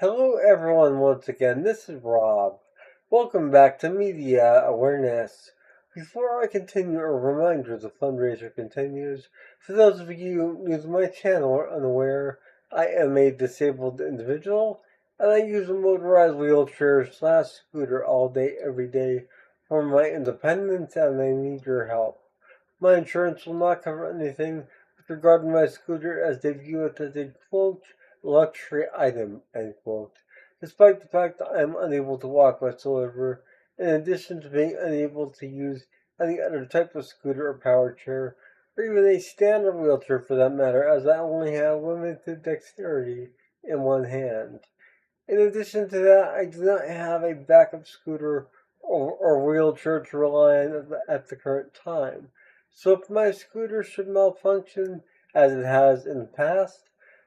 Hello, everyone, once again. This is Rob. Welcome back to Media Awareness. Before I continue, a reminder the fundraiser continues. For those of you new to my channel or unaware, I am a disabled individual and I use a motorized wheelchair/scooter all day, every day for my independence, and I need your help. My insurance will not cover anything with regard to my scooter as they view it as a quote luxury item end quote. Despite the fact that I am unable to walk whatsoever, in addition to being unable to use any other type of scooter or power chair, or even a standard wheelchair for that matter, as I only have limited dexterity in one hand. In addition to that, I do not have a backup scooter or wheelchair to rely on at the current time. So if my scooter should malfunction, as it has in the past,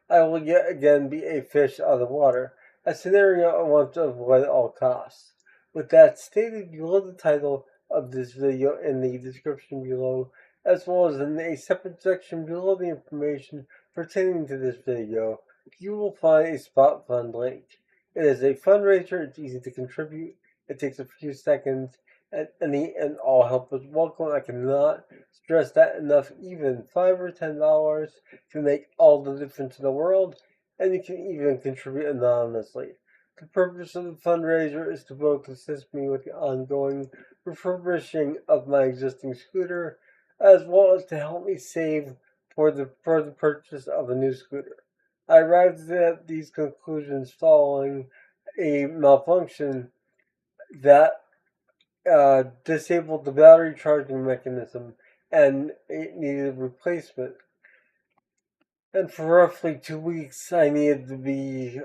I will yet again be a fish out of the water, a scenario I want to avoid at all costs. With that stated, below the title of this video in the description below, as well as in a separate section below the information pertaining to this video, you will find a spot fund link. It is a fundraiser. It's easy to contribute. It takes a few seconds, and any and all help is welcome. I cannot stress that enough. Even $5 or $10 can make all the difference in the world, and you can even contribute anonymously. The purpose of the fundraiser is to both assist me with the ongoing refurbishing of my existing scooter, as well as to help me save for the purchase of a new scooter. I arrived at these conclusions following a malfunction that disabled the battery charging mechanism and it needed replacement. And for roughly 2 weeks, I needed to be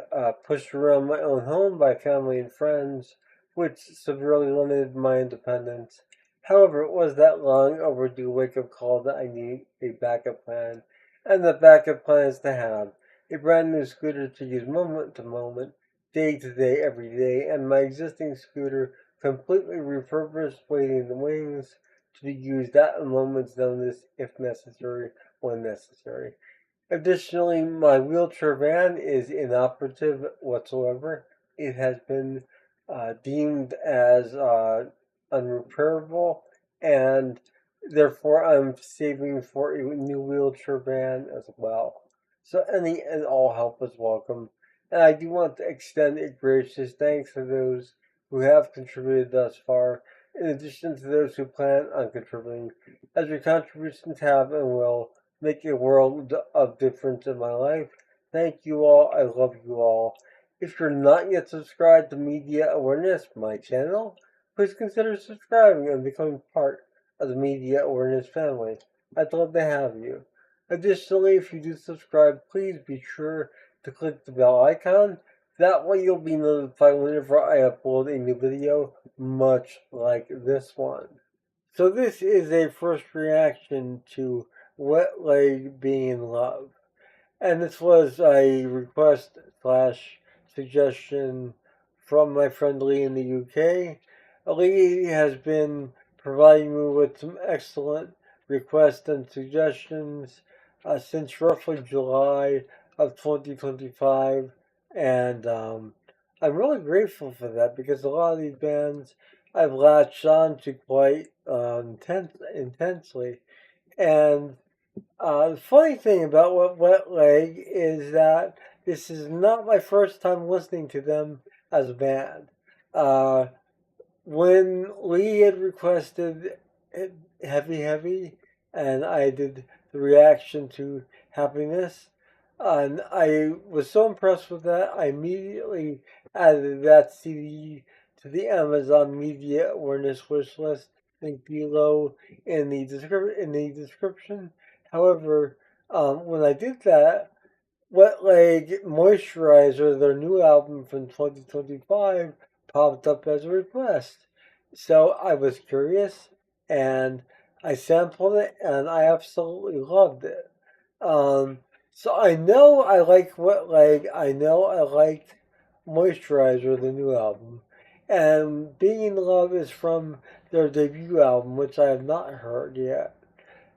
pushed around my own home by family and friends, which severely limited my independence. However, it was that long overdue wake up call that I need a backup plan, and the backup plan is to have a brand new scooter to use moment to moment, day to day, every day, and my existing scooter completely refurbished, waiting in the wings to be used at a moment's notice if necessary, when necessary. Additionally, my wheelchair van is inoperative whatsoever. It has been deemed as unrepairable, and therefore I'm saving for a new wheelchair van as well. So any and all help is welcome. And I do want to extend a gracious thanks to those who have contributed thus far, in addition to those who plan on contributing, as your contributions have and will make a world of difference in my life. Thank you all. I love you all. If you're not yet subscribed to Media Awareness, my channel, please consider subscribing and becoming part of the Media Awareness family. I'd love to have you. Additionally, if you do subscribe, please be sure to click the bell icon. That way you'll be notified whenever I upload a new video, much like this one. So this is a first reaction to Wet Leg Being in Love. And this was a request slash suggestion from my friend Lee in the UK. Lee has been providing me with some excellent requests and suggestions since roughly July of 2025. And I'm really grateful for that because a lot of these bands I've latched on to quite intensely. And the funny thing about Wet Leg is that this is not my first time listening to them as a band. Uh, when Lee had requested Heavy Heavy, and I did the reaction to Happiness, and I was so impressed with that, I immediately added that CD to the Amazon Media Awareness wish list. Link below in the description. However, when I did that, Wet Leg Moisturizer, their new album from 2025, popped up as a request. So I was curious and I sampled it and I absolutely loved it. So I know I like Wet Leg, I know I like Moisturizer, the new album. And Being in Love is from their debut album, which I have not heard yet.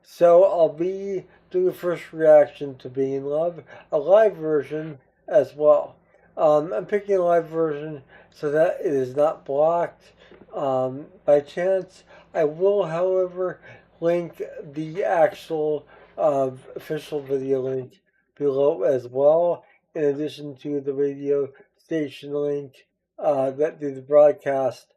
So I'll be doing a first reaction to Being in Love, a live version as well. I'm picking a live version so that it is not blocked by chance. I will, however, link the actual official video link below as well, in addition to the radio station link that did the broadcast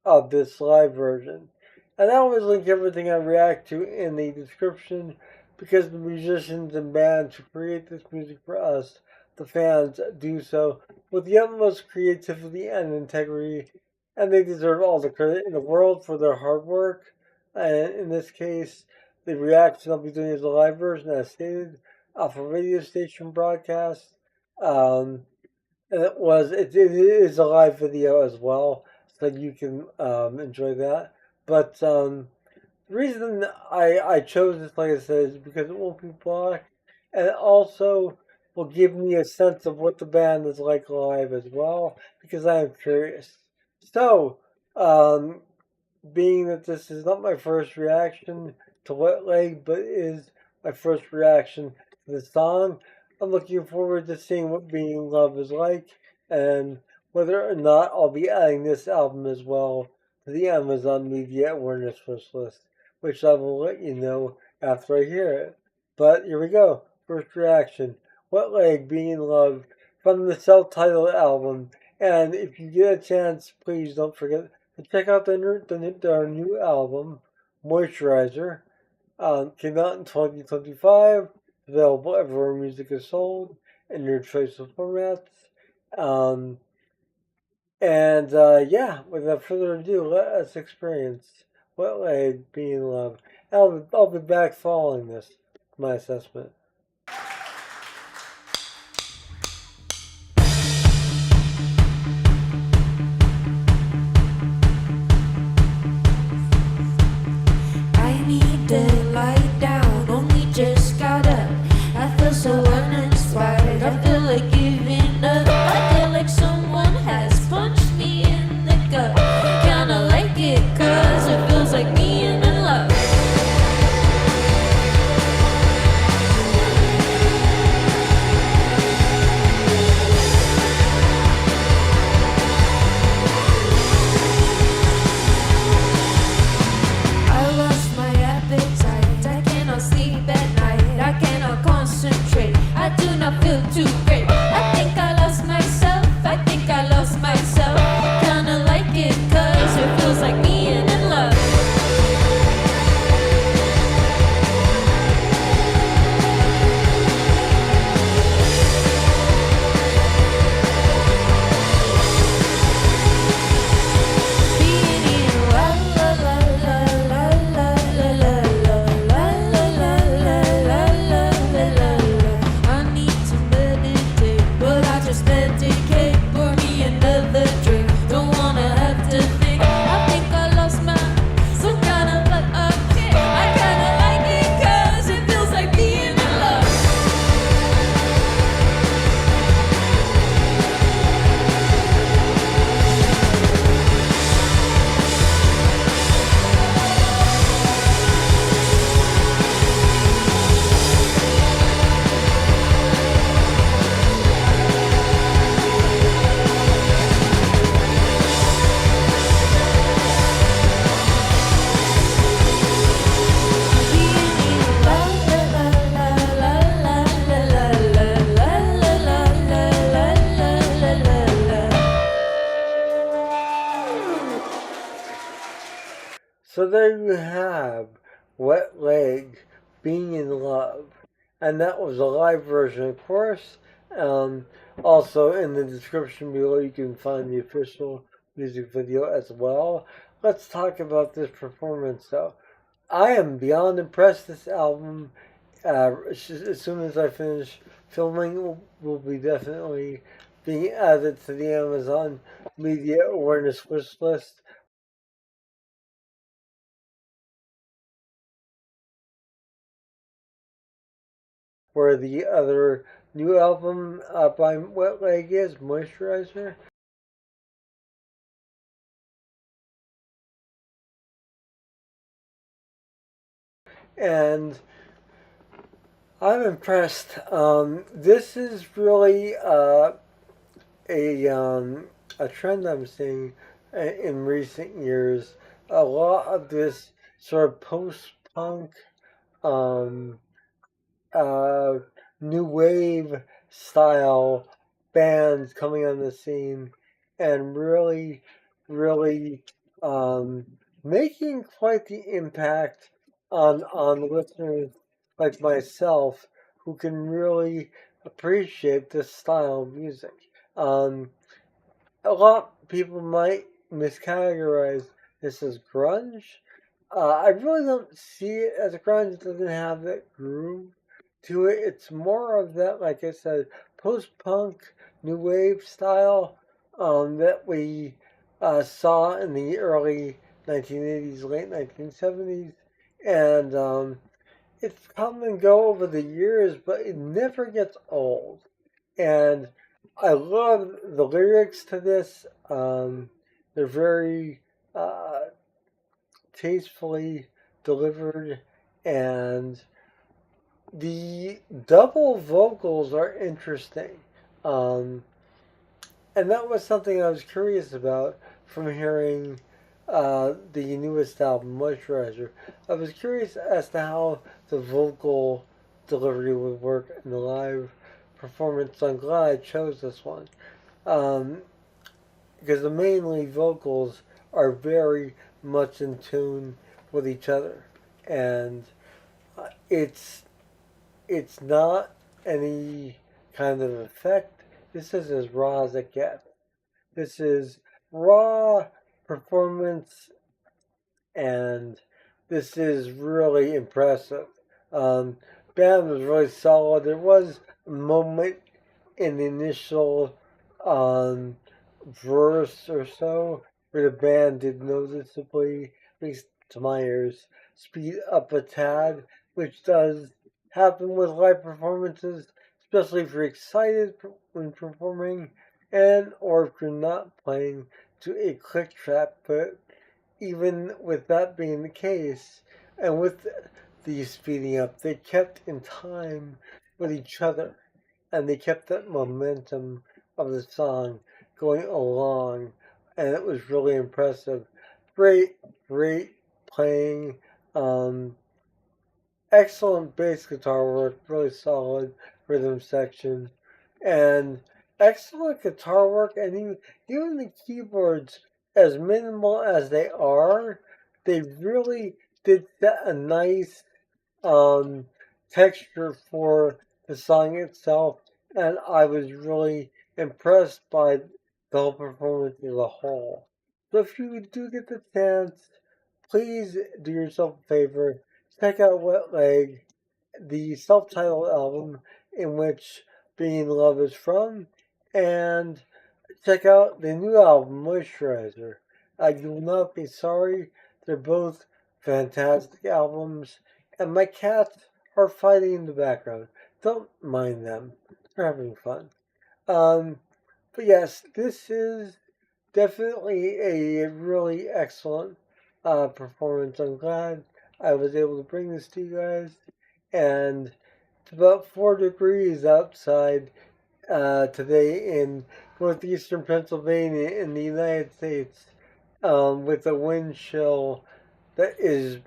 of this live version. And I always link everything I react to in the description because the musicians and bands who create this music for us, the fans, do so with the utmost creativity and integrity, and they deserve all the credit in the world for their hard work. And in this case, the reaction I'll be doing is a live version, as stated, off a radio station broadcast. Um, and it is a live video as well, so you can enjoy that. But the reason I chose this, like I said, is because it won't be blocked, and it also will give me a sense of what the band is like live as well, because I am curious. So, um, being that this is not my first reaction to Wet Leg, but is my first reaction to the song, I'm looking forward to seeing what Being in Love is like, and whether or not I'll be adding this album as well to the Amazon Media Awareness Wish List, which I will let you know after I hear it. But here we go. First reaction. Wet Leg, Being in Love, from the self-titled album. And if you get a chance, please don't forget to check out their new album, Moisturizer. Came out in 2025, available everywhere music is sold, in your choice of formats. Um, yeah, without further ado, let us experience Wet Leg, Being in Love. I'll be back following this, my assessment. I need to lie down, only just got up. I feel so uninspired, I feel like giving up. I feel like someone has punched me in the gut. Kinda like it, cause it feels like being in love. I lost my appetite, I cannot sleep at night, I cannot concentrate, I do not feel too great. I think I lost myself, I think I lost myself. Kinda like it, cause it feels like being in love. Being in love, la la la la la la la la la la la la la. I need to meditate, but I just medicate. Pour me another drink, don't wanna have to think. I think I lost my some kind of like a kick. I kinda like it 'cause it feels like being in love. So there you have Wet Leg, Being in Love. And that was a live version, of course. Um, Also, in the description below, you can find the official music video as well. Let's talk about this performance, though. I am beyond impressed. This album, as soon as I finish filming, will be definitely being added to the Amazon Media Awareness Wish List. Where the other new album by Wet Leg is, Moisturizer. And I'm impressed. This is really a trend I'm seeing in recent years. A lot of this sort of post-punk, um, uh, new wave style bands coming on the scene and really um, making quite the impact on listeners like myself who can really appreciate this style of music. Um, a lot of people might miscategorize this as grunge. I really don't see it as grunge. It doesn't have that groove to it. It's more of that, like I said, post-punk, new wave style that we saw in the early 1980s, late 1970s, and it's come and go over the years, but it never gets old. And I love the lyrics to this. They're very uh, tastefully delivered, and the double vocals are interesting. Um, and that was something I was curious about from hearing the newest album, Moisturizer. I was curious as to how the vocal delivery would work in the live performance. So I'm glad I chose this one. Um, because the main lead vocals are very much in tune with each other, and it's not any kind of effect. This is as raw as it gets. This is raw performance, and this is really impressive. Um, Band was really solid. There was a moment in the initial um, verse or so where the band did noticeably, at least to my ears, speed up a tad, which does happen with live performances, especially if you're excited when performing and or if you're not playing to a click track. But even with that being the case, and with the speeding up, they kept in time with each other and they kept that momentum of the song going along, and it was really impressive. Great, great playing. Um, Excellent bass guitar work, really solid rhythm section, and excellent guitar work. And even the keyboards, as minimal as they really did set a nice um, texture for the song itself, and I was really impressed by the whole performance as a whole. So if you do get the chance, please do yourself a favor, check out Wet Leg, the self-titled album in which Being in Love is from, and check out the new album, Moisturizer. You will not be sorry. They're both fantastic albums, and my cats are fighting in the background. Don't mind them. They're having fun. Um, but yes, this is definitely a really excellent performance. I'm glad I was able to bring this to you guys. And it's about 4 degrees outside today in northeastern Pennsylvania in the United States, with a wind chill that is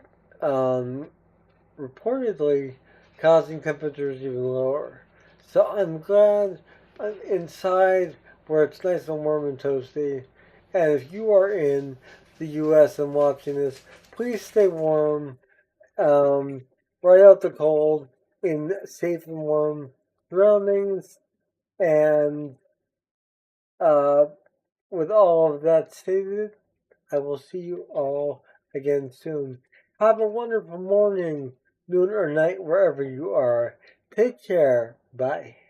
um, reportedly causing temperatures even lower. So I'm glad I'm inside where it's nice and warm and toasty. And if you are in the U.S. and watching this, please stay warm, um, right out the cold, in safe and warm surroundings. And uh, with all of that stated, I will see you all again soon. Have a wonderful morning, noon, or night, wherever you are. Take care. Bye.